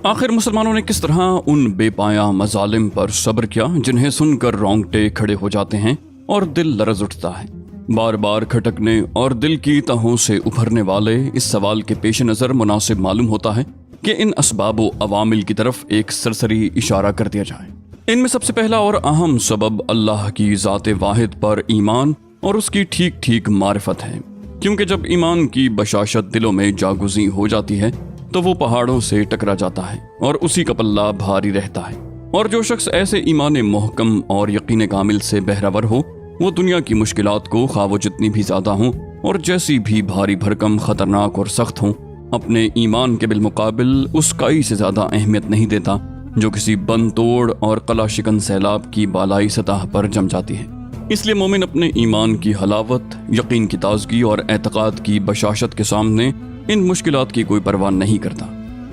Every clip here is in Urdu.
آخر مسلمانوں نے کس طرح ان بے پایا مظالم پر صبر کیا جنہیں سن کر رونگٹے کھڑے ہو جاتے ہیں اور دل لرز اٹھتا ہے۔ بار بار کھٹکنے اور دل کی تہوں سے ابھرنے والے اس سوال کے پیش نظر مناسب معلوم ہوتا ہے کہ ان اسباب و عوامل کی طرف ایک سرسری اشارہ کر دیا جائے۔ ان میں سب سے پہلا اور اہم سبب اللہ کی ذات واحد پر ایمان اور اس کی ٹھیک ٹھیک معرفت ہے، کیونکہ جب ایمان کی بشاشت دلوں میں جاگزیں ہو جاتی ہے تو وہ پہاڑوں سے ٹکرا جاتا ہے اور اسی کا پلہ بھاری رہتا ہے۔ اور جو شخص ایسے ایمان محکم اور یقین کامل سے بہرور ہو، وہ دنیا کی مشکلات کو خواہ وہ جتنی بھی زیادہ ہوں اور جیسی بھی بھاری بھرکم، خطرناک اور سخت ہوں، اپنے ایمان کے بالمقابل اس کائی سے زیادہ اہمیت نہیں دیتا جو کسی بند توڑ اور قلع شکن سیلاب کی بالائی سطح پر جم جاتی ہے۔ اس لیے مومن اپنے ایمان کی حلاوت، یقین کی تازگی اور اعتقاد کی بشاشت کے سامنے ان مشکلات کی کوئی پرواہ نہیں کرتا،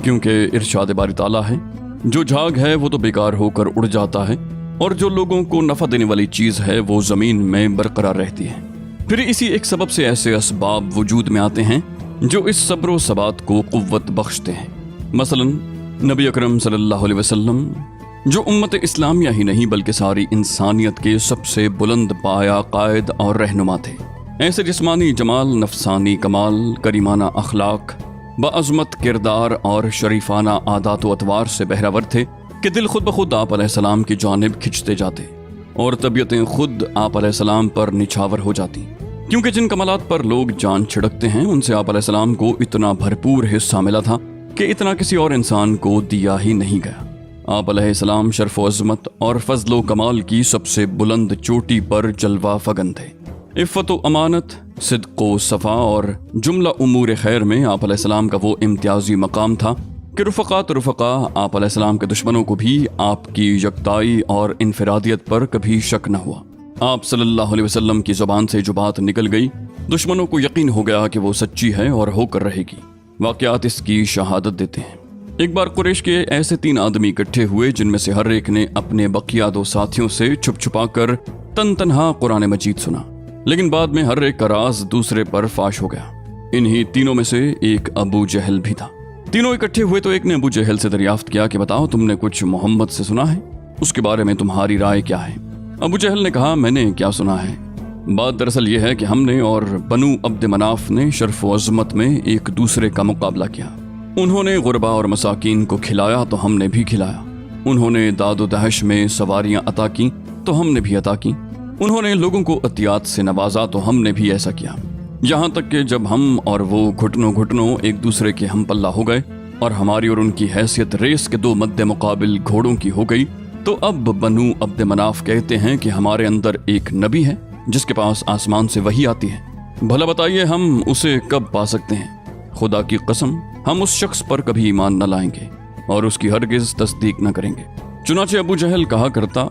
کیونکہ ارشاد باری تعالیٰ ہے، جو جھاگ ہے وہ تو بیکار ہو کر اڑ جاتا ہے اور جو لوگوں کو نفع دینے والی چیز ہے وہ زمین میں برقرار رہتی ہے۔ پھر اسی ایک سبب سے ایسے اسباب وجود میں آتے ہیں جو اس صبر و ثبات کو قوت بخشتے ہیں۔ مثلا نبی اکرم صلی اللہ علیہ وسلم، جو امت اسلامیہ ہی نہیں بلکہ ساری انسانیت کے سب سے بلند پایا قائد اور رہنما تھے، ایسے جسمانی جمال، نفسانی کمال، کریمانہ اخلاق، بعظمت کردار اور شریفانہ عادات و اطوار سے بہرور تھے کہ دل خود بخود آپ علیہ السلام کی جانب کھنچتے جاتے اور طبیعتیں خود آپ علیہ السلام پر نچھاور ہو جاتی، کیونکہ جن کمالات پر لوگ جان چھڑکتے ہیں ان سے آپ علیہ السلام کو اتنا بھرپور حصہ ملا تھا کہ اتنا کسی اور انسان کو دیا ہی نہیں گیا۔ آپ علیہ السلام شرف و عظمت اور فضل و کمال کی سب سے بلند چوٹی پر جلوہ فگن تھے۔ عفت و امانت، صدق و صفا اور جملہ امور خیر میں آپ علیہ السلام کا وہ امتیازی مقام تھا کہ رفقا آپ علیہ السلام کے دشمنوں کو بھی آپ کی یکتائی اور انفرادیت پر کبھی شک نہ ہوا۔ آپ صلی اللہ علیہ وسلم کی زبان سے جو بات نکل گئی، دشمنوں کو یقین ہو گیا کہ وہ سچی ہے اور ہو کر رہے گی۔ واقعات اس کی شہادت دیتے ہیں۔ ایک بار قریش کے ایسے 3 آدمی اکٹھے ہوئے جن میں سے ہر ایک نے اپنے بقیہ 2 ساتھیوں سے چھپ چھپا کر تنہا قرآن مجید سنا، لیکن بعد میں ہر ایک کا راز دوسرے پر فاش ہو گیا۔ انہی تینوں میں سے ایک ابو جہل بھی تھا۔ تینوں اکٹھے ہوئے تو ایک نے ابو جہل سے دریافت کیا کہ بتاؤ، تم نے کچھ محمد سے سنا ہے؟ اس کے بارے میں تمہاری رائے کیا ہے؟ ابو جہل نے کہا، میں نے کیا سنا ہے؟ بات دراصل یہ ہے کہ ہم نے اور بنو عبد مناف نے شرف و عظمت میں ایک دوسرے کا مقابلہ کیا۔ انہوں نے غربا اور مساکین کو کھلایا تو ہم نے بھی کھلایا، انہوں نے داد و دہش میں سواریاں عطا کی تو ہم نے بھی عطا کی، انہوں نے لوگوں کو عطیات سے نوازا تو ہم نے بھی ایسا کیا، یہاں تک کہ جب ہم اور وہ گھٹنوں ایک دوسرے کے ہم پلہ ہو گئے اور ہماری اور ان کی حیثیت ریس کے 2 مد مقابل گھوڑوں کی ہو گئی، تو اب بنو عبد مناف کہتے ہیں کہ ہمارے اندر ایک نبی ہے جس کے پاس آسمان سے وحی آتی ہے، بھلا بتائیے ہم اسے کب پا سکتے ہیں؟ خدا کی قسم ہم اس شخص پر کبھی ایمان نہ لائیں گے اور اس کی ہرگز تصدیق نہ کریں گے۔ چنانچہ ابو جہل کہا کرتا،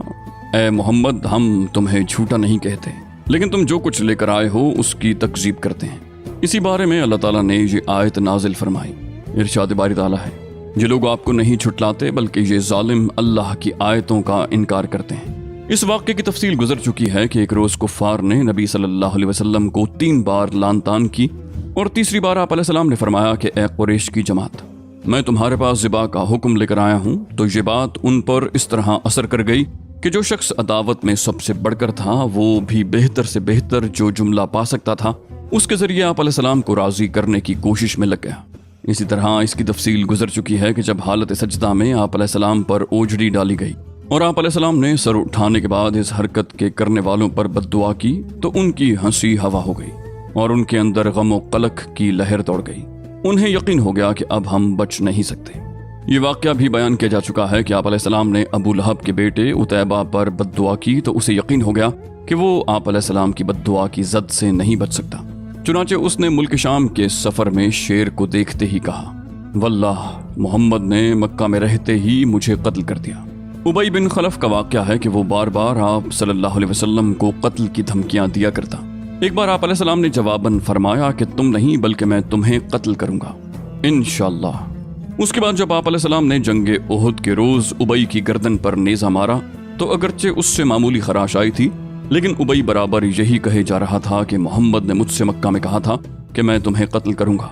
اے محمد، ہم تمہیں جھوٹا نہیں کہتے، لیکن تم جو کچھ لے کر آئے ہو اس کی تکذیب کرتے ہیں۔ اسی بارے میں اللہ تعالیٰ نے یہ آیت نازل فرمائی۔ ارشاد باری تعالیٰ ہے، یہ لوگ آپ کو نہیں جھٹلاتے بلکہ یہ ظالم اللہ کی آیتوں کا انکار کرتے ہیں۔ اس واقعے کی تفصیل گزر چکی ہے کہ ایک روز کفار نے نبی صلی اللہ علیہ وسلم کو 3 بار لان تان کی اور تیسری بار آپ علیہ السلام نے فرمایا کہ اے قریش کی جماعت، میں تمہارے پاس ذبح کا حکم لے کر آیا ہوں۔ تو یہ بات ان پر اس طرح اثر کر گئی کہ جو شخص عداوت میں سب سے بڑھ کر تھا وہ بھی بہتر سے بہتر جو جملہ پا سکتا تھا اس کے ذریعے آپ علیہ السلام کو راضی کرنے کی کوشش میں لگ گیا۔ اسی طرح اس کی تفصیل گزر چکی ہے کہ جب حالت سجدہ میں آپ علیہ السلام پر اوجڑی ڈالی گئی اور آپ علیہ السلام نے سر اٹھانے کے بعد اس حرکت کے کرنے والوں پر بد دعا کی تو ان کی ہنسی ہوا ہو گئی اور ان کے اندر غم و قلق کی لہر دوڑ گئی۔ انہیں یقین ہو گیا کہ اب ہم بچ نہیں سکتے۔ یہ واقعہ بھی بیان کیا جا چکا ہے کہ آپ علیہ السلام نے ابو لہب کے بیٹے عتیبہ پر بد دعا کی تو اسے یقین ہو گیا کہ وہ آپ علیہ السلام کی بد دعا کی زد سے نہیں بچ سکتا، چنانچہ اس نے ملک شام کے سفر میں شیر کو دیکھتے ہی کہا، واللہ محمد نے مکہ میں رہتے ہی مجھے قتل کر دیا۔ ابی بن خلف کا واقعہ ہے کہ وہ بار بار آپ صلی اللہ علیہ وسلم کو قتل کی دھمکیاں دیا کرتا۔ ایک بار آپ علیہ السلام نے جواباً فرمایا کہ تم نہیں بلکہ میں تمہیں قتل کروں گا انشاءاللہ۔ اس کے بعد جب آپ علیہ السلام نے جنگ احد کے روز ابی کی گردن پر نیزہ مارا تو اگرچہ اس سے معمولی خراش آئی تھی، لیکن ابی برابر یہی کہے جا رہا تھا کہ محمد نے مجھ سے مکہ میں کہا تھا کہ میں تمہیں قتل کروں گا،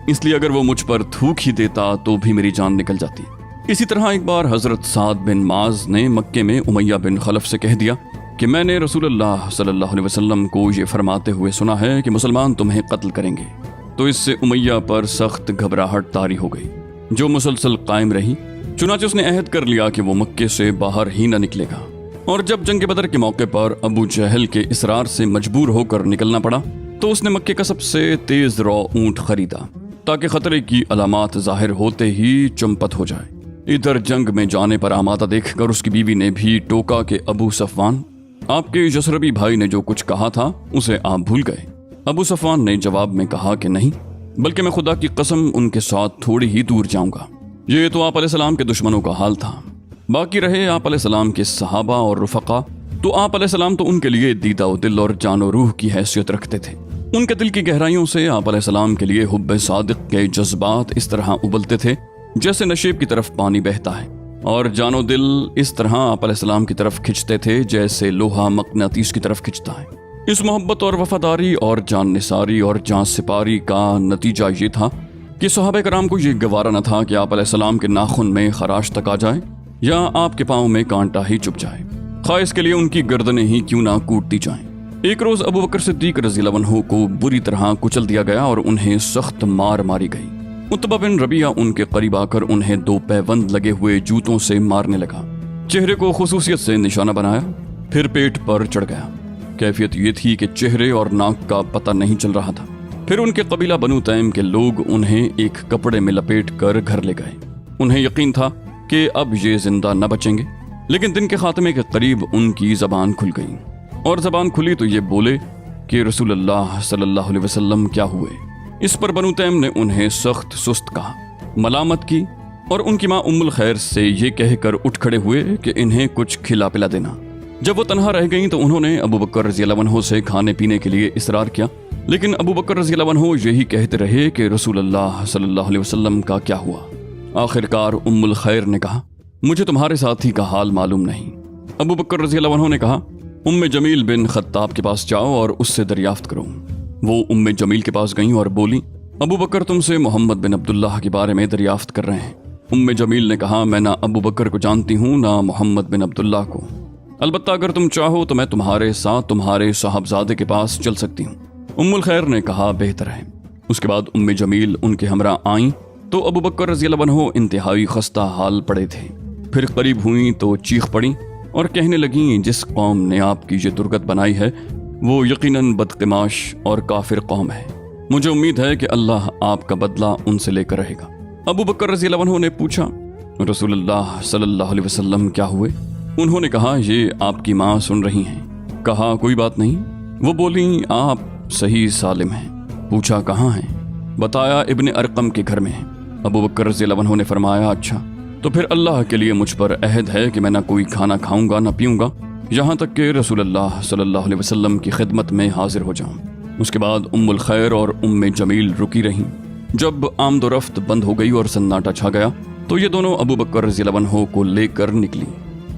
اس لیے اگر وہ مجھ پر تھوک ہی دیتا تو بھی میری جان نکل جاتی۔ اسی طرح ایک بار حضرت سعد بن معاذ نے مکے میں امیہ بن خلف سے کہہ دیا کہ میں نے رسول اللہ صلی اللہ علیہ وسلم کو یہ فرماتے ہوئے سنا ہے کہ مسلمان تمہیں قتل کریں گے، تو اس سے امیہ پر سخت گھبراہٹ طاری ہو گئی جو مسلسل قائم رہی۔ چنانچہ اس نے عہد کر لیا کہ وہ مکے سے باہر ہی نہ نکلے گا، اور جب جنگ بدر کے موقع پر ابو جہل کے اصرار سے مجبور ہو کر نکلنا پڑا تو اس نے مکے کا سب سے تیز رو اونٹ خریدا تاکہ خطرے کی علامات ظاہر ہوتے ہی چمپت ہو جائے۔ ادھر جنگ میں جانے پر آمادہ دیکھ کر اس کی بیوی نے بھی ٹوکا کہ ابو صفوان، آپ کے یسربی بھائی نے جو کچھ کہا تھا اسے آپ بھول گئے۔ ابو صفوان نے جواب میں کہا کہ نہیں، بلکہ میں خدا کی قسم ان کے ساتھ تھوڑی ہی دور جاؤں گا۔ یہ تو آپ علیہ السلام کے دشمنوں کا حال تھا۔ باقی رہے آپ علیہ السلام کے صحابہ اور رفقا، تو آپ علیہ السلام تو ان کے لیے دیدہ و دل اور جان و روح کی حیثیت رکھتے تھے۔ ان کے دل کی گہرائیوں سے آپ علیہ السلام کے لیے حب صادق کے جذبات اس طرح ابلتے تھے جیسے نشیب کی طرف پانی بہتا ہے، اور جان و دل اس طرح آپ علیہ السلام کی طرف کھنچتے تھے جیسے لوہا مقناطیس کی طرف کھنچتا ہے۔ اس محبت اور وفاداری اور جان نثاری اور جان سپاری کا نتیجہ یہ تھا کہ صحابہ کرام کو یہ گوارا نہ تھا کہ آپ علیہ السلام کے ناخن میں خراش تک آ جائے یا آپ کے پاؤں میں کانٹا ہی چپ جائے، خواہ اس کے لیے ان کی گردنیں ہی کیوں نہ کوٹتی جائیں۔ ایک روز ابو بکر صدیق رضی اللہ عنہ کو بری طرح کچل دیا گیا اور انہیں سخت مار ماری گئی۔ عتبہ بن ربیعہ ان کے قریب آ کر انہیں 2 پیوند لگے ہوئے جوتوں سے مارنے لگا، چہرے کو خصوصیت سے نشانہ بنایا، پھر پیٹ پر چڑھ گیا۔ کیفیت یہ تھی کہ چہرے اور ناک کا پتہ نہیں چل رہا تھا۔ پھر ان کے قبیلہ بنو تیم کے لوگ انہیں ایک کپڑے میں لپیٹ کر گھر لے گئے۔ انہیں یقین تھا کہ اب یہ زندہ نہ بچیں گے، لیکن دن کے خاتمے کے قریب ان کی زبان کھل گئی، اور زبان کھلی تو یہ بولے کہ رسول اللہ صلی اللہ علیہ وسلم کیا ہوئے؟ اس پر بنو تیم نے انہیں سخت سست کہا، ملامت کی، اور ان کی ماں ام الخیر سے یہ کہہ کر اٹھ کھڑے ہوئے کہ انہیں کچھ کھلا پلا دینا۔ جب وہ تنہا رہ گئیں تو انہوں نے ابو بکر رضی اللہ عنہ سے کھانے پینے کے لیے اصرار کیا، لیکن ابو بکر رضی اللہ عنہ یہی کہتے رہے کہ رسول اللہ صلی اللہ علیہ وسلم کا کیا ہوا۔ آخرکار ام الخیر نے کہا، مجھے تمہارے ساتھی کا حال معلوم نہیں۔ ابو بکر رضی اللہ عنہ نے کہا، ام جمیل بن خطاب کے پاس جاؤ اور اس سے دریافت کرو۔ وہ ام جمیل کے پاس گئیں اور بولی، ابو بکر تم سے محمد بن عبداللہ کے بارے میں دریافت کر رہے ہیں۔ ام جمیل نے کہا، میں نہ ابو بکر کو جانتی ہوں نہ محمد بن عبداللہ کو، البتہ اگر تم چاہو تو میں تمہارے ساتھ تمہارے صاحبزادے کے پاس چل سکتی ہوں۔ ام الخیر نے کہا، بہتر ہے۔ اس کے بعد ام جمیل ان کے ہمراہ آئیں تو ابو بکر رضی اللہ عنہ انتہائی خستہ حال پڑے تھے۔ پھر قریب ہوئیں تو چیخ پڑیں اور کہنے لگیں، جس قوم نے آپ کی یہ درگت بنائی ہے وہ یقیناً بدقماش اور کافر قوم ہے۔ مجھے امید ہے کہ اللہ آپ کا بدلہ ان سے لے کر رہے گا۔ ابو بکر رضی اللہ عنہ نے پوچھا، رسول اللہ صلی اللہ علیہ وسلم کیا ہوئے؟ انہوں نے کہا، یہ آپ کی ماں سن رہی ہیں۔ کہا، کوئی بات نہیں۔ وہ بولیں، آپ صحیح سالم ہیں۔ پوچھا، کہاں ہیں؟ بتایا، ابن ارقم کے گھر میں ہیں۔ ابو بکر رضی اللہ عنہ نے فرمایا، اچھا، تو پھر اللہ کے لیے مجھ پر عہد ہے کہ میں نہ کوئی کھانا کھاؤں گا نہ پیوں گا یہاں تک کہ رسول اللہ صلی اللہ علیہ وسلم کی خدمت میں حاضر ہو جاؤں۔ اس کے بعد ام الخیر اور ام جمیل رکی رہیں۔ جب آمد و رفت بند ہو گئی اور سناٹا چھا گیا تو یہ دونوں ابو بکر رضی اللہ عنہ کو لے کر نکلی۔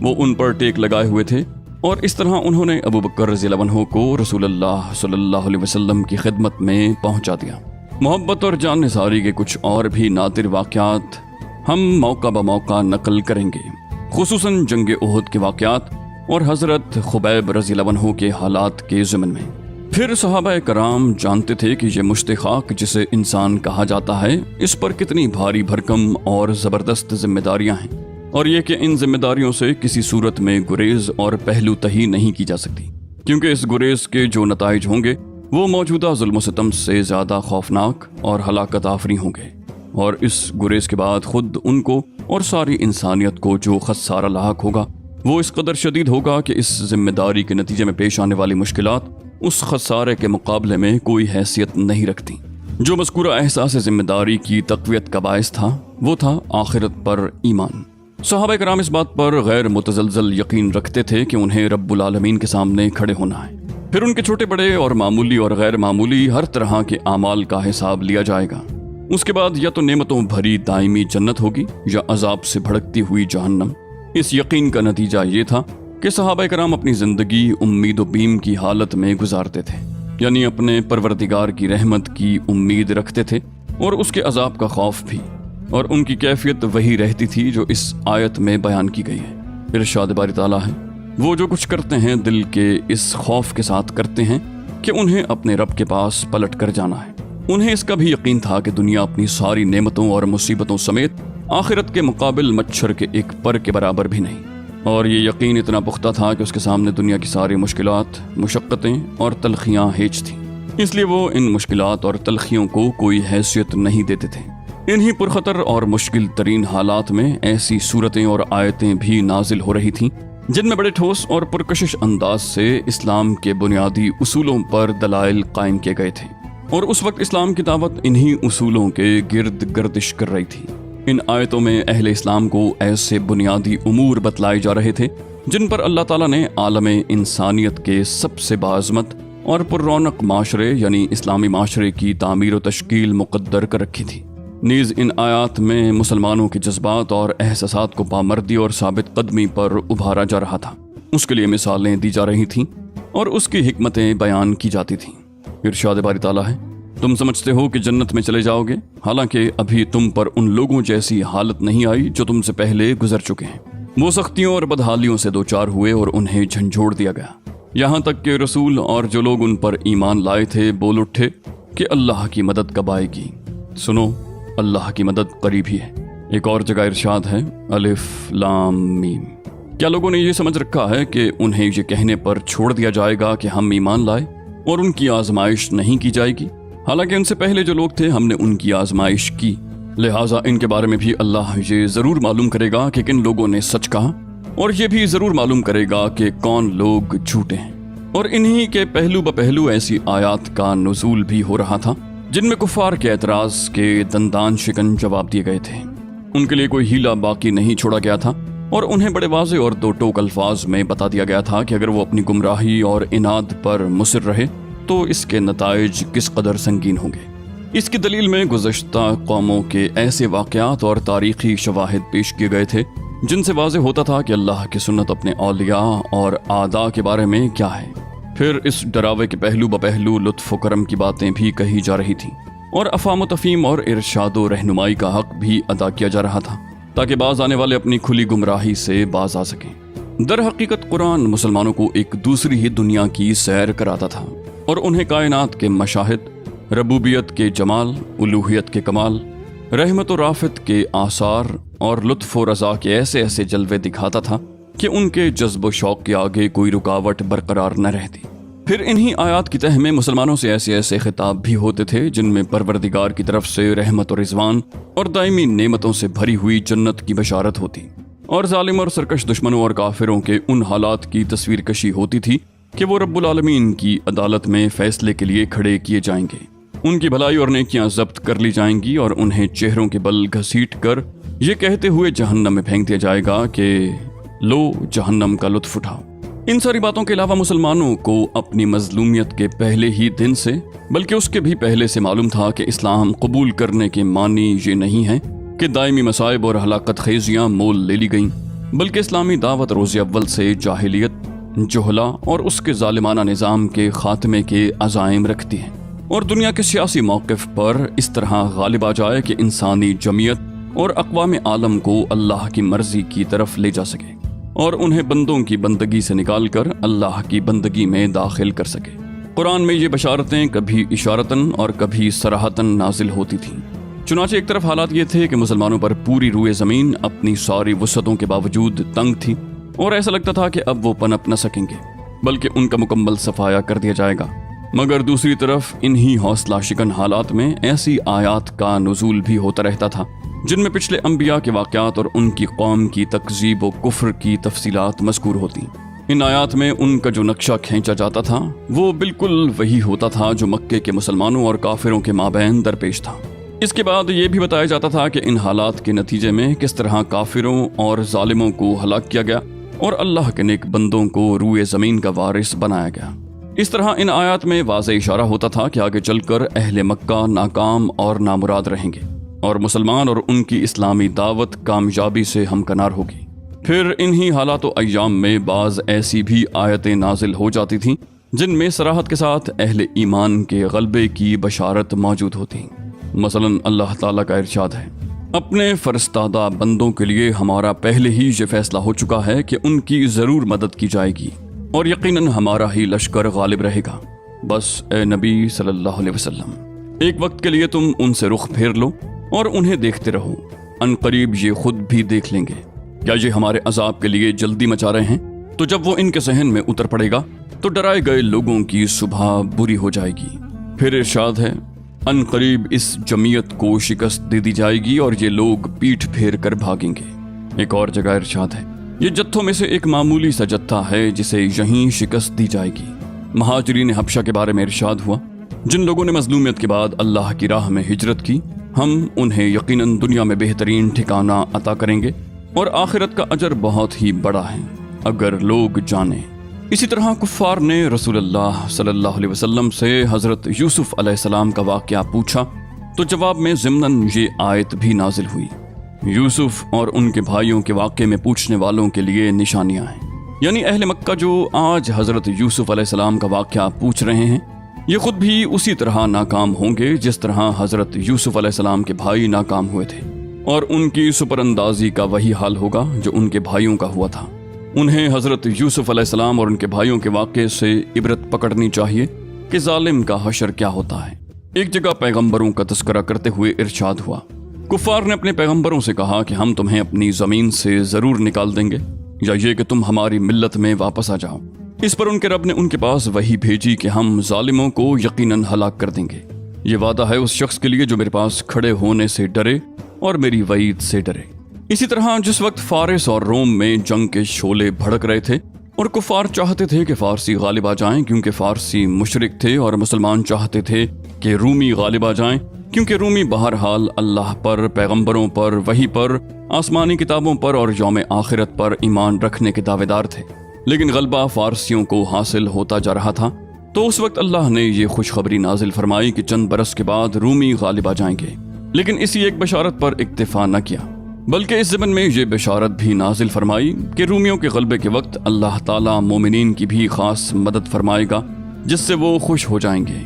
وہ ان پر ٹیک لگائے ہوئے تھے، اور اس طرح انہوں نے ابو بکر رضی اللہ عنہ کو رسول اللہ صلی اللہ علیہ وسلم کی خدمت میں پہنچا دیا۔ محبت اور جان نثاری کے کچھ اور بھی نادر واقعات ہم موقع بموقع نقل کریں گے، خصوصاً جنگ احد کے واقعات اور حضرت خبیب رضی اللہ عنہ کے حالات کے ضمن میں۔ پھر صحابہ کرام جانتے تھے کہ یہ مشت خاک جسے انسان کہا جاتا ہے، اس پر کتنی بھاری بھرکم اور زبردست ذمہ داریاں ہیں، اور یہ کہ ان ذمہ داریوں سے کسی صورت میں گریز اور پہلو تہی نہیں کی جا سکتی، کیونکہ اس گریز کے جو نتائج ہوں گے وہ موجودہ ظلم و ستم سے زیادہ خوفناک اور ہلاکت آفریں ہوں گے، اور اس گریز کے بعد خود ان کو اور ساری انسانیت کو جو خسارہ لاحق ہوگا وہ اس قدر شدید ہوگا کہ اس ذمہ داری کے نتیجے میں پیش آنے والی مشکلات اس خسارے کے مقابلے میں کوئی حیثیت نہیں رکھتی۔ جو مذکورہ احساس ذمہ داری کی تقویت کا باعث تھا وہ تھا آخرت پر ایمان۔ صحابہ کرام اس بات پر غیر متزلزل یقین رکھتے تھے کہ انہیں رب العالمین کے سامنے کھڑے ہونا ہے، پھر ان کے چھوٹے بڑے اور معمولی اور غیر معمولی ہر طرح کے اعمال کا حساب لیا جائے گا۔ اس کے بعد یا تو نعمتوں بھری دائمی جنت ہوگی یا عذاب سے بھڑکتی ہوئی جہنم۔ اس یقین کا نتیجہ یہ تھا کہ صحابہ کرام اپنی زندگی امید و بیم کی حالت میں گزارتے تھے، یعنی اپنے پروردگار کی رحمت کی امید رکھتے تھے اور اس کے عذاب کا خوف بھی۔ اور ان کی کیفیت وہی رہتی تھی جو اس آیت میں بیان کی گئی ہے۔ ارشاد باری تعالیٰ ہے، وہ جو کچھ کرتے ہیں دل کے اس خوف کے ساتھ کرتے ہیں کہ انہیں اپنے رب کے پاس پلٹ کر جانا ہے۔ انہیں اس کا بھی یقین تھا کہ دنیا اپنی ساری نعمتوں اور مصیبتوں سمیت آخرت کے مقابل مچھر کے ایک پر کے برابر بھی نہیں، اور یہ یقین اتنا پختہ تھا کہ اس کے سامنے دنیا کی ساری مشکلات، مشقتیں اور تلخیاں ہیچ تھیں، اس لیے وہ ان مشکلات اور تلخیوں کو کوئی حیثیت نہیں دیتے تھے۔ انہی پرخطر اور مشکل ترین حالات میں ایسی صورتیں اور آیتیں بھی نازل ہو رہی تھیں جن میں بڑے ٹھوس اور پرکشش انداز سے اسلام کے بنیادی اصولوں پر دلائل قائم کیے گئے تھے، اور اس وقت اسلام کی دعوت انہی اصولوں کے گرد گردش کر رہی تھی۔ ان آیتوں میں اہل اسلام کو ایسے بنیادی امور بتلائے جا رہے تھے جن پر اللہ تعالیٰ نے عالم انسانیت کے سب سے باعظمت اور پر رونق معاشرے یعنی اسلامی معاشرے کی تعمیر و تشکیل مقدر کر رکھی تھی۔ نیز ان آیات میں مسلمانوں کے جذبات اور احساسات کو پامردی اور ثابت قدمی پر ابھارا جا رہا تھا، اس کے لیے مثالیں دی جا رہی تھیں اور اس کی حکمتیں بیان کی جاتی تھیں۔ ارشاد باری تعالیٰ ہے، تم سمجھتے ہو کہ جنت میں چلے جاؤ گے، حالانکہ ابھی تم پر ان لوگوں جیسی حالت نہیں آئی جو تم سے پہلے گزر چکے ہیں۔ وہ سختیوں اور بدحالیوں سے دوچار ہوئے اور انہیں جھنجھوڑ دیا گیا، یہاں تک کہ رسول اور جو لوگ ان پر ایمان لائے تھے بول اٹھے کہ اللہ کی مدد کب آئے گی؟ سنو، اللہ کی مدد قریب ہی ہے۔ ایک اور جگہ ارشاد ہے، الف لام میم۔ کیا لوگوں نے یہ سمجھ رکھا ہے کہ انہیں یہ کہنے پر چھوڑ دیا جائے گا کہ ہم ایمان لائے اور ان کی آزمائش نہیں کی جائے گی؟ حالانکہ ان سے پہلے جو لوگ تھے ہم نے ان کی آزمائش کی، لہٰذا ان کے بارے میں بھی اللہ یہ ضرور معلوم کرے گا کہ کن لوگوں نے سچ کہا، اور یہ بھی ضرور معلوم کرے گا کہ کون لوگ جھوٹے ہیں۔ اور انہی کے پہلو بپہلو ایسی آیات کا نزول بھی ہو رہا تھا جن میں کفار کے اعتراض کے دندان شکن جواب دیے گئے تھے۔ ان کے لیے کوئی ہیلا باقی نہیں چھوڑا گیا تھا، اور انہیں بڑے واضح اور دو ٹوک الفاظ میں بتا دیا گیا تھا کہ اگر وہ اپنی گمراہی اور اناد پر مصر رہے تو اس کے نتائج کس قدر سنگین ہوں گے۔ اس کی دلیل میں گزشتہ قوموں کے ایسے واقعات اور تاریخی شواہد پیش کیے گئے تھے جن سے واضح ہوتا تھا کہ اللہ کی سنت اپنے اولیاء اور اعداء کے بارے میں کیا ہے۔ پھر اس ڈراوے کے پہلو بپہلو لطف و کرم کی باتیں بھی کہی جا رہی تھیں، اور افہام و تفہیم اور ارشاد و رہنمائی کا حق بھی ادا کیا جا رہا تھا تاکہ باز آنے والے اپنی کھلی گمراہی سے باز آ سکیں۔ در حقیقت قرآن مسلمانوں کو ایک دوسری ہی دنیا کی سیر کراتا تھا اور انہیں کائنات کے مشاہد، ربوبیت کے جمال، الوہیت کے کمال، رحمت و رافت کے آثار اور لطف و رضا کے ایسے ایسے جلوے دکھاتا تھا کہ ان کے جذب و شوق کے آگے کوئی رکاوٹ برقرار نہ رہتی۔ پھر انہی آیات کی تہ میں مسلمانوں سے ایسے ایسے خطاب بھی ہوتے تھے جن میں پروردگار کی طرف سے رحمت و رضوان اور دائمی نعمتوں سے بھری ہوئی جنت کی بشارت ہوتی، اور ظالم اور سرکش دشمنوں اور کافروں کے ان حالات کی تصویر کشی ہوتی تھی کہ وہ رب العالمین کی عدالت میں فیصلے کے لیے کھڑے کیے جائیں گے، ان کی بھلائی اور نیکیاں ضبط کر لی جائیں گی اور انہیں چہروں کے بل گھسیٹ کر یہ کہتے ہوئے جہنم میں پھینک دیا جائے گا کہ لو جہنم کا لطف اٹھاؤ۔ ان ساری باتوں کے علاوہ مسلمانوں کو اپنی مظلومیت کے پہلے ہی دن سے بلکہ اس کے بھی پہلے سے معلوم تھا کہ اسلام قبول کرنے کے معنی یہ نہیں ہے کہ دائمی مصائب اور ہلاکت خیزیاں مول لے لی گئیں، بلکہ اسلامی دعوت روز اول سے جاہلیت، جہلا اور اس کے ظالمانہ نظام کے خاتمے کے عزائم رکھتی ہے، اور دنیا کے سیاسی موقف پر اس طرح غالب آ جائے کہ انسانی جمعیت اور اقوام عالم کو اللہ کی مرضی کی طرف لے جا سکے اور انہیں بندوں کی بندگی سے نکال کر اللہ کی بندگی میں داخل کر سکے۔ قرآن میں یہ بشارتیں کبھی اشارتاً اور کبھی صراحتاً نازل ہوتی تھیں۔ چنانچہ ایک طرف حالات یہ تھے کہ مسلمانوں پر پوری روئے زمین اپنی ساری وسعتوں کے باوجود تنگ تھی، اور ایسا لگتا تھا کہ اب وہ پنپ نہ سکیں گے بلکہ ان کا مکمل صفایا کر دیا جائے گا۔ مگر دوسری طرف انہی حوصلہ شکن حالات میں ایسی آیات کا نزول بھی ہوتا رہتا تھا جن میں پچھلے انبیاء کے واقعات اور ان کی قوم کی تکذیب و کفر کی تفصیلات مذکور ہوتی۔ ان آیات میں ان کا جو نقشہ کھینچا جاتا تھا وہ بالکل وہی ہوتا تھا جو مکے کے مسلمانوں اور کافروں کے مابین درپیش تھا۔ اس کے بعد یہ بھی بتایا جاتا تھا کہ ان حالات کے نتیجے میں کس طرح کافروں اور ظالموں کو ہلاک کیا گیا اور اللہ کے نیک بندوں کو روئے زمین کا وارث بنایا گیا۔ اس طرح ان آیات میں واضح اشارہ ہوتا تھا کہ آگے چل کر اہل مکہ ناکام اور نامراد رہیں گے اور مسلمان اور ان کی اسلامی دعوت کامیابی سے ہمکنار ہوگی۔ پھر انہی حالات و ایام میں بعض ایسی بھی آیتیں نازل ہو جاتی تھیں جن میں صراحت کے ساتھ اہل ایمان کے غلبے کی بشارت موجود ہوتی۔ مثلا اللہ تعالیٰ کا ارشاد ہے، اپنے فرستادہ بندوں کے لیے ہمارا پہلے ہی یہ فیصلہ ہو چکا ہے کہ ان کی ضرور مدد کی جائے گی اور یقیناً ہمارا ہی لشکر غالب رہے گا۔ بس اے نبی صلی اللہ علیہ وسلم، ایک وقت کے لیے تم ان سے رخ پھیر لو اور انہیں دیکھتے رہو، ان قریب یہ خود بھی دیکھ لیں گے۔ کیا یہ ہمارے عذاب کے لیے جلدی مچا رہے ہیں؟ تو جب وہ ان کے ذہن میں اتر پڑے گا تو ڈرائے گئے لوگوں کی صبح بری ہو جائے گی۔ پھر ارشاد ہے، ان قریب اس جمعیت کو شکست دے دی جائے گی اور یہ لوگ پیٹھ پھیر کر بھاگیں گے۔ ایک اور جگہ ارشاد ہے، یہ جتھوں میں سے ایک معمولی سا جتھا ہے جسے یہیں شکست دی جائے گی۔ مہاجرین حبشہ کے بارے میں ارشاد ہوا، جن لوگوں نے مظلومیت کے بعد اللہ کی راہ میں ہجرت کی، ہم انہیں یقیناً دنیا میں بہترین ٹھکانہ عطا کریں گے اور آخرت کا اجر بہت ہی بڑا ہے اگر لوگ جانیں۔ اسی طرح کفار نے رسول اللہ صلی اللہ علیہ وسلم سے حضرت یوسف علیہ السلام کا واقعہ پوچھا تو جواب میں ضمناً یہ آیت بھی نازل ہوئی۔ یوسف اور ان کے بھائیوں کے واقعے میں پوچھنے والوں کے لیے نشانیاں ہیں، یعنی اہل مکہ جو آج حضرت یوسف علیہ السلام کا واقعہ پوچھ رہے ہیں، یہ خود بھی اسی طرح ناکام ہوں گے جس طرح حضرت یوسف علیہ السلام کے بھائی ناکام ہوئے تھے، اور ان کی سپر اندازی کا وہی حال ہوگا جو ان کے بھائیوں کا ہوا تھا۔ انہیں حضرت یوسف علیہ السلام اور ان کے بھائیوں کے واقعے سے عبرت پکڑنی چاہیے کہ ظالم کا حشر کیا ہوتا ہے۔ ایک جگہ پیغمبروں کا تذکرہ کرتے ہوئے ارشاد ہوا، کفار نے اپنے پیغمبروں سے کہا کہ ہم تمہیں اپنی زمین سے ضرور نکال دیں گے یا یہ کہ تم ہماری ملت میں واپس آ جاؤ۔ اس پر ان کے رب نے ان کے پاس وحی بھیجی کہ ہم ظالموں کو یقیناً ہلاک کر دیں گے۔ یہ وعدہ ہے اس شخص کے لیے جو میرے پاس کھڑے ہونے سے ڈرے اور میری وعید سے ڈرے۔ اسی طرح جس وقت فارس اور روم میں جنگ کے شعلے بھڑک رہے تھے اور کفار چاہتے تھے کہ فارسی غالب آ جائیں کیونکہ فارسی مشرک تھے، اور مسلمان چاہتے تھے کہ رومی غالب آ جائیں کیونکہ رومی بہرحال اللہ پر، پیغمبروں پر، وحی پر، آسمانی کتابوں پر اور یوم آخرت پر ایمان رکھنے کے دعوے دار تھے، لیکن غلبہ فارسیوں کو حاصل ہوتا جا رہا تھا۔ تو اس وقت اللہ نے یہ خوشخبری نازل فرمائی کہ چند برس کے بعد رومی غالب آ جائیں گے، لیکن اسی ایک بشارت پر اکتفا نہ کیا، بلکہ اس ضمن میں یہ بشارت بھی نازل فرمائی کہ رومیوں کے غلبے کے وقت اللہ تعالیٰ مومنین کی بھی خاص مدد فرمائے گا جس سے وہ خوش ہو جائیں گے۔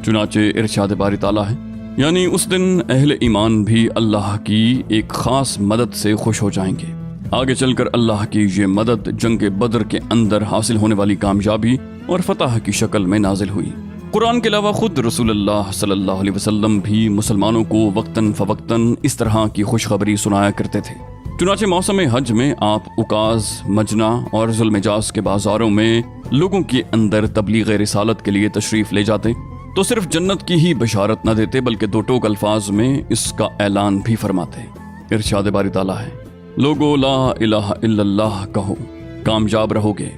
چنانچہ ارشاد باری تعالیٰ ہے، یعنی اس دن اہل ایمان بھی اللہ کی ایک خاص مدد سے خوش ہو جائیں گے۔ آگے چل کر اللہ کی یہ مدد جنگ بدر کے اندر حاصل ہونے والی کامیابی اور فتح کی شکل میں نازل ہوئی۔ قرآن کے علاوہ خود رسول اللہ صلی اللہ علیہ وسلم بھی مسلمانوں کو وقتاً فوقتاً اس طرح کی خوشخبری سنایا کرتے تھے۔ چنانچہ موسم حج میں آپ عکاظ، مجنہ اور ذوالمجاز کے بازاروں میں لوگوں کے اندر تبلیغ رسالت کے لیے تشریف لے جاتے تو صرف جنت کی ہی بشارت نہ دیتے بلکہ دو ٹوک الفاظ میں اس کا اعلان بھی فرماتے۔ ارشاد باری تعالیٰ ہے، لوگو لا الہ الا اللہ کہو، کامیاب رہو گے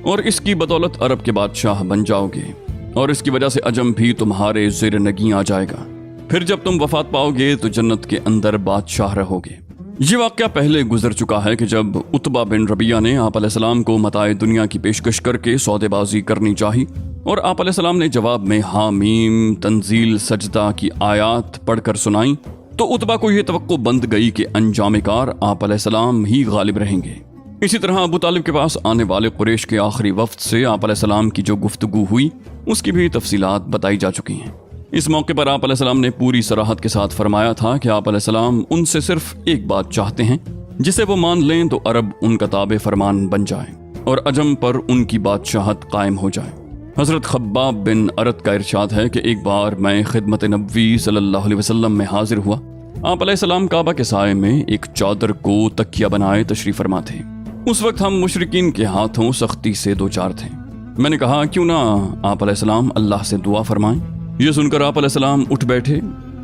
اور اس کی بدولت عرب کے بادشاہ بن جاؤ گے، اور اس کی وجہ سے عجم بھی تمہارے زیر نگیں آ جائے گا۔ پھر جب تم وفات پاؤ گے تو جنت کے اندر بادشاہ رہو گے۔ یہ واقعہ پہلے گزر چکا ہے کہ جب عتبہ بن ربیعہ نے آپ علیہ السلام کو متاع دنیا کی پیشکش کر کے سودے بازی کرنی چاہی اور آپ علیہ السلام نے جواب میں حامیم تنزیل سجدہ کی آیات پڑھ کر سنائیں تو عتبہ کو یہ توقع بند گئی کہ انجام کار آپ علیہ السلام ہی غالب رہیں گے۔ اسی طرح ابو طالب کے پاس آنے والے قریش کے آخری وفد سے آپ علیہ السلام کی جو گفتگو ہوئی اس کی بھی تفصیلات بتائی جا چکی ہیں۔ اس موقع پر آپ علیہ السلام نے پوری صراحت کے ساتھ فرمایا تھا کہ آپ علیہ السلام ان سے صرف ایک بات چاہتے ہیں جسے وہ مان لیں تو عرب ان کا تابع فرمان بن جائے اور عجم پر ان کی بادشاہت قائم ہو جائے۔ حضرت خباب بن ارت کا ارشاد ہے کہ ایک بار میں خدمت نبوی صلی اللہ علیہ وسلم میں حاضر ہوا۔ آپ علیہ السلام کعبہ کے سائے میں ایک چادر کو تکیہ بنائے تشریف فرما تھے۔ اس وقت ہم مشرکین کے ہاتھوں سختی سے دوچار تھے۔ میں نے کہا کیوں نہ آپ علیہ السلام اللہ سے دعا فرمائیں۔ یہ سن کر آپ علیہ السلام اٹھ بیٹھے،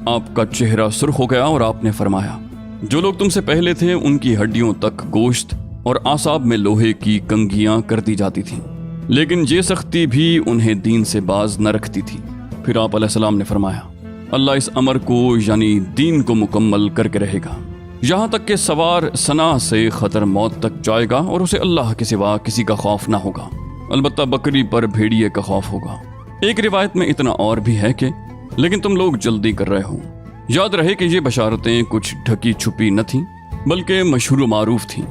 آپ کا چہرہ سرخ ہو گیا اور آپ نے فرمایا، جو لوگ تم سے پہلے تھے ان کی ہڈیوں تک گوشت اور اعصاب میں لوہے کی کنگھیاں کر دی جاتی تھیں، لیکن یہ سختی بھی انہیں دین سے باز نہ رکھتی تھی۔ پھر آپ علیہ السلام نے فرمایا، اللہ اس امر کو یعنی دین کو مکمل کر کے رہے گا یہاں تک کہ سوار ثنا سے خطر موت تک جائے گا اور اسے اللہ کے سوا کسی کا خوف نہ ہوگا، البتہ بکری پر بھیڑیے کا خوف ہوگا۔ ایک روایت میں اتنا اور بھی ہے کہ لیکن تم لوگ جلدی کر رہے ہو۔ یاد رہے کہ یہ بشارتیں کچھ ڈھکی چھپی نہ تھیں بلکہ مشہور و معروف تھیں،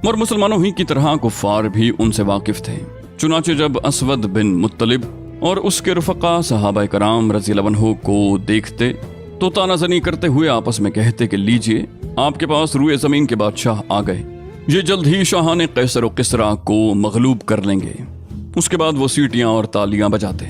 اور مسلمانوں ہی کی طرح کفار بھی ان سے واقف تھے۔ چنانچہ جب اسود بن مطلب اور اس کے رفقا صحابہ کرام رضی اللہ عنہ کو دیکھتے تو تانہ زنی کرتے ہوئے آپس میں کہتے کہ لیجئے آپ کے پاس روئے زمین کے بادشاہ آ گئے، یہ جلد ہی شاہان قیصر و کسریٰ کو مغلوب کر لیں گے۔ اس کے بعد وہ سیٹیاں اور تالیاں بجاتے۔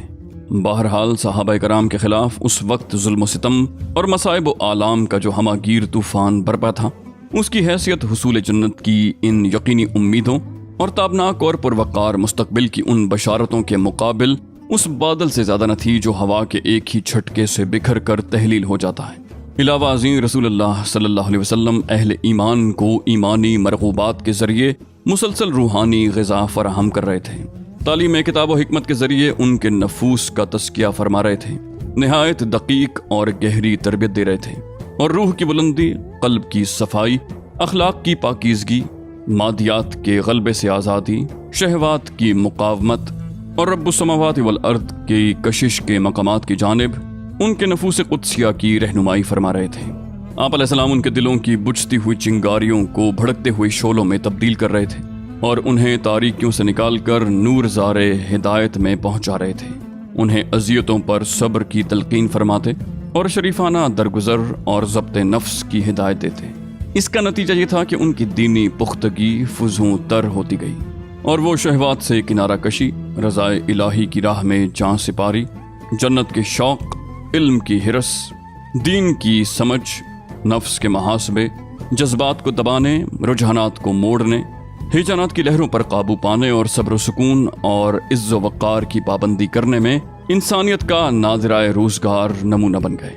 بہرحال صحابہ کرام کے خلاف اس وقت ظلم و ستم اور مصائب و آلام کا جو ہماگیر طوفان برپا تھا، اس کی حیثیت حصول جنت کی ان یقینی امیدوں اور تابناک اور پروقار مستقبل کی ان بشارتوں کے مقابل اس بادل سے زیادہ نہ تھی جو ہوا کے ایک ہی جھٹکے سے بکھر کر تحلیل ہو جاتا ہے۔ علاوہ ازیں رسول اللہ صلی اللہ علیہ وسلم اہل ایمان کو ایمانی مرغوبات کے ذریعے مسلسل روحانی غذا فراہم کر رہے تھے، تعلیم کتاب و حکمت کے ذریعے ان کے نفوس کا تزکیہ فرما رہے تھے، نہایت دقیق اور گہری تربیت دے رہے تھے، اور روح کی بلندی، قلب کی صفائی، اخلاق کی پاکیزگی، مادیات کے غلبے سے آزادی، شہوات کی مقاومت اور رب السماوات والارض کی کشش کے مقامات کی جانب ان کے نفوس قدسیہ کی رہنمائی فرما رہے تھے۔ آپ علیہ السلام ان کے دلوں کی بجھتی ہوئی چنگاریوں کو بھڑکتے ہوئے شعلوں میں تبدیل کر رہے تھے اور انہیں تاریکیوں سے نکال کر نور زار ہدایت میں پہنچا رہے تھے۔ انہیں اذیتوں پر صبر کی تلقین فرماتے اور شریفانہ درگزر اور ضبط نفس کی ہدایت دیتے۔ اس کا نتیجہ یہ تھا کہ ان کی دینی پختگی فزوں تر ہوتی گئی اور وہ شہوات سے کنارہ کشی، رضائے الہی کی راہ میں جاں سپاری، جنت کے شوق، علم کی ہرس، دین کی سمجھ، نفس کے محاسبے، جذبات کو دبانے، رجحانات کو موڑنے، ہیجانات کی لہروں پر قابو پانے اور صبر و سکون اور عز و وقار کی پابندی کرنے میں انسانیت کا ناظرۂ روزگار نمونہ بن گئے۔